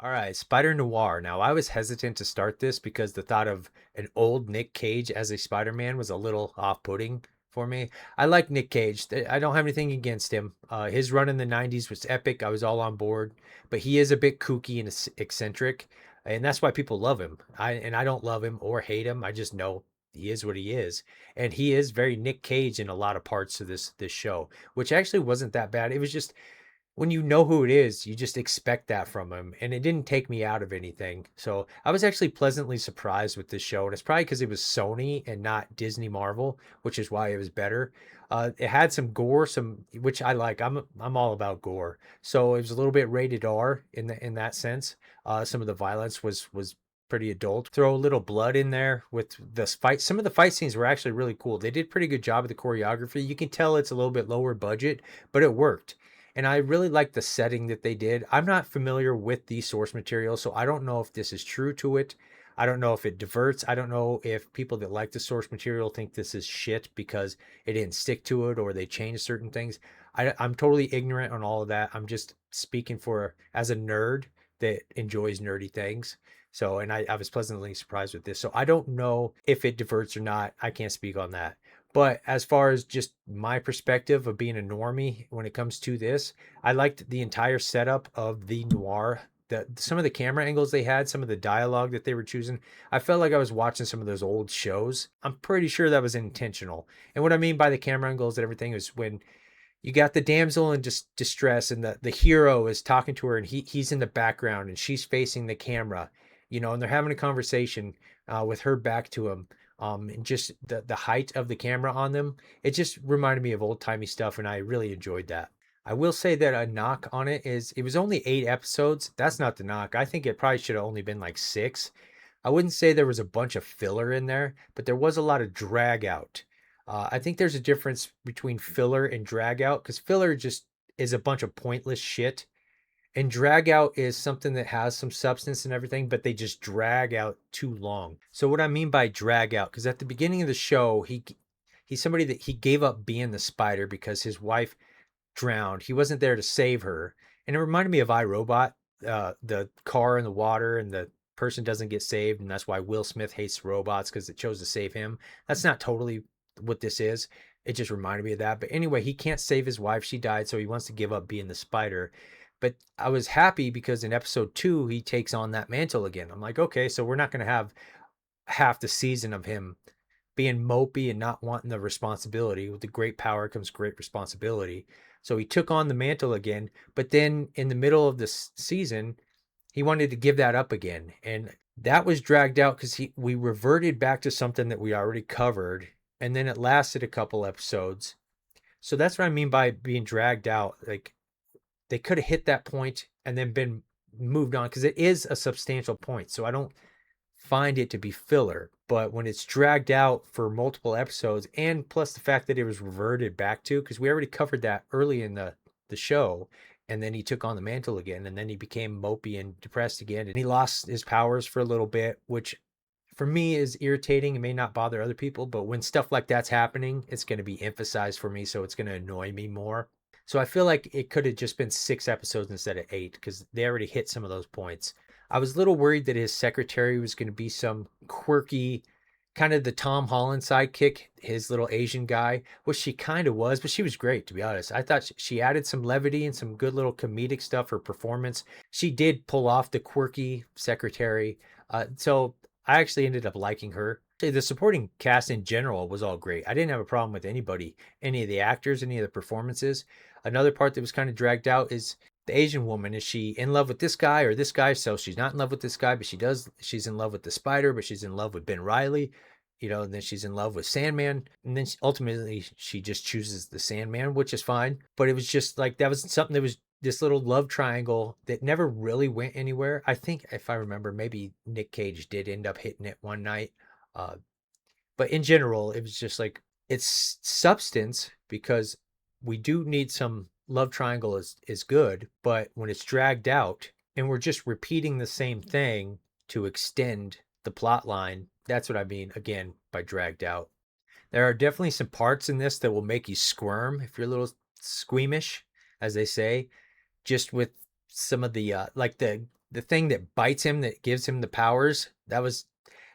All right, Spider-Noir. Now, I was hesitant to start this because the thought of an old Nick Cage as a Spider-Man was a little off-putting for me. I like Nick Cage. I don't have anything against him. His run in the 90s was epic. I was all on board, but he is a bit kooky and eccentric, and that's why people love him. I don't love him or hate him. I just know he is what he is, and he is very Nick Cage in a lot of parts of this show, which actually wasn't that bad. It was just when you know who it is, you just expect that from him. And it didn't take me out of anything. So I was actually pleasantly surprised with this show. And it's probably because it was Sony and not Disney Marvel, which is why it was better. It had some gore, some which I like. I'm all about gore. So it was a little bit rated R in that sense. Some of the violence was pretty adult. Throw a little blood in there with this fight. Some of the fight scenes were actually really cool. They did pretty good job of the choreography. You can tell it's a little bit lower budget, but it worked. And I really like the setting that they did. I'm not familiar with the source material, so I don't know if this is true to it. I don't know if it diverts. I don't know if people that like the source material think this is shit because it didn't stick to it or they changed certain things. I'm totally ignorant on all of that. I'm just speaking for as a nerd that enjoys nerdy things. So, and I was pleasantly surprised with this. So I don't know if it diverts or not. I can't speak on that. But as far as just my perspective of being a normie when it comes to this, I liked the entire setup of the noir. Some of the camera angles they had, some of the dialogue that they were choosing, I felt like I was watching some of those old shows. I'm pretty sure that was intentional. And what I mean by the camera angles and everything is when you got the damsel in distress and the hero is talking to her and he's in the background and she's facing the camera, and they're having a conversation with her back to him, and just the height of the camera on them, it just reminded me of old timey stuff, and I really enjoyed that. I will say that a knock on it is it was only 8 episodes. That's not the knock. I think it probably should have only been like 6. I wouldn't say there was a bunch of filler in there, but there was a lot of drag out. I think there's a difference between filler and drag out because filler just is a bunch of pointless shit, and drag out is something that has some substance and everything, but they just drag out too long. So what I mean by drag out, because at the beginning of the show, he's somebody that he gave up being the spider because his wife drowned. He wasn't there to save her, and it reminded me of iRobot, the car in the water and the person doesn't get saved, and that's why Will Smith hates robots because it chose to save him. That's not totally what this is. It just reminded me of that. But anyway, he can't save his wife. She died, so he wants to give up being the spider. But I was happy because in episode 2, he takes on that mantle again. I'm like, okay, so we're not going to have half the season of him being mopey and not wanting the responsibility. With the great power comes great responsibility. So he took on the mantle again, but then in the middle of this season, he wanted to give that up again. And that was dragged out because we reverted back to something that we already covered, and then it lasted a couple episodes. So that's what I mean by being dragged out. Like they could have hit that point and then been moved on because it is a substantial point. So I don't find it to be filler. But when it's dragged out for multiple episodes, and plus the fact that it was reverted back to, because we already covered that early in the show, and then he took on the mantle again, and then he became mopey and depressed again, and he lost his powers for a little bit, which for me is irritating. It may not bother other people, but when stuff like that's happening, it's going to be emphasized for me, so it's going to annoy me more. So I feel like it could have just been 6 episodes instead of 8 because they already hit some of those points. I was a little worried that his secretary was going to be some quirky, kind of the Tom Holland sidekick, his little Asian guy, which she kind of was, but she was great, to be honest. I thought she added some levity and some good little comedic stuff. Her performance, she did pull off the quirky secretary. So I actually ended up liking her. The supporting cast in general was all great. I didn't have a problem with anybody, any of the actors, any of the performances. Another part that was kind of dragged out is the Asian woman. Is she in love with this guy or this guy? So she's not in love with this guy, but she's in love with the spider, but she's in love with Ben Riley, and then she's in love with Sandman. And then ultimately she just chooses the Sandman, which is fine. But it was just like, that was something that was this little love triangle that never really went anywhere. I think if I remember, maybe Nick Cage did end up hitting it one night. Uh, but in general, it was just like, it's substance because we do need some love triangle is good, but when it's dragged out and we're just repeating the same thing to extend the plot line, that's what I mean again by dragged out. There are definitely some parts in this that will make you squirm if you're a little squeamish, as they say, just with some of the like the thing that bites him that gives him the powers, that was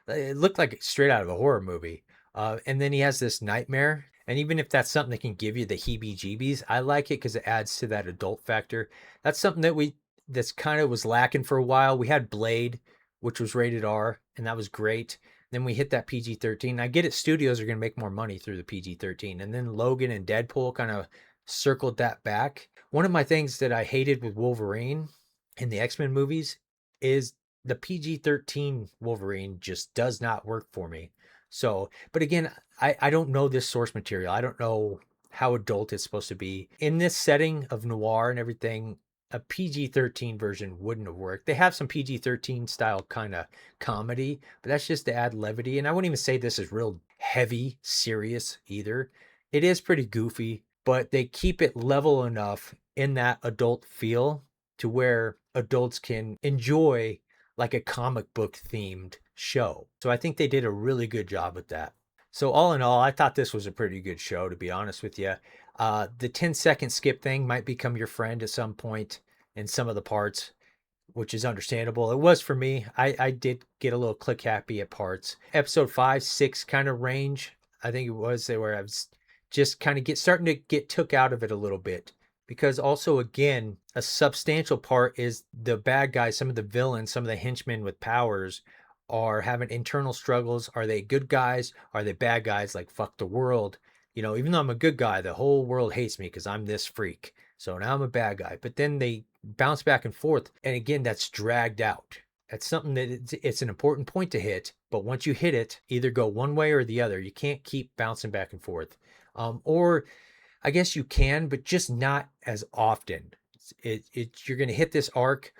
it looked like straight out of a horror movie. And then he has this nightmare. And even if that's something that can give you the heebie-jeebies, I like it because it adds to that adult factor. That's something that's kind of was lacking for a while. We had Blade, which was rated R, and that was great. Then we hit that PG-13. I get it, studios are going to make more money through the PG-13. And then Logan and Deadpool kind of circled that back. One of my things that I hated with Wolverine in the X-Men movies is the PG-13 Wolverine just does not work for me. So, but again, I don't know this source material. I don't know how adult it's supposed to be. In this setting of noir and everything, a PG-13 version wouldn't have worked. They have some PG-13 style kind of comedy, but that's just to add levity. And I wouldn't even say this is real heavy, serious either. It is pretty goofy, but they keep it level enough in that adult feel to where adults can enjoy like a comic book themed show. So I think they did a really good job with that. So all in all, I thought this was a pretty good show, to be honest with you. The 10-second skip thing might become your friend at some point in some of the parts, which is understandable. It was for me. I did get a little click happy at parts. Episode 5, 6 kind of range, I think it was where I was just kind of starting to get took out of it a little bit. Because also, again, a substantial part is the bad guys, some of the villains, some of the henchmen with powers are having internal struggles. Are they good guys? Are they bad guys like fuck the world? You know, even though I'm a good guy, the whole world hates me because I'm this freak. So now I'm a bad guy. But then they bounce back and forth. And again, that's dragged out. That's something that it's an important point to hit. But once you hit it, either go one way or the other. You can't keep bouncing back and forth. Or I guess you can, but just not as often. You're going to hit this arc,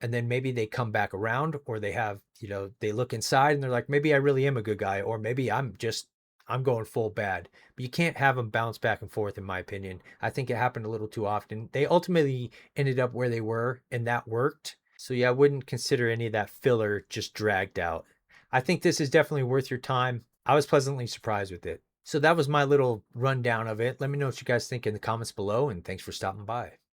and then maybe they come back around, or they have, they look inside and they're like, maybe I really am a good guy, or maybe I'm going full bad. But you can't have them bounce back and forth, in my opinion. I think it happened a little too often. They ultimately ended up where they were, and that worked. So yeah, I wouldn't consider any of that filler just dragged out. I think this is definitely worth your time. I was pleasantly surprised with it. So that was my little rundown of it. Let me know what you guys think in the comments below, and thanks for stopping by.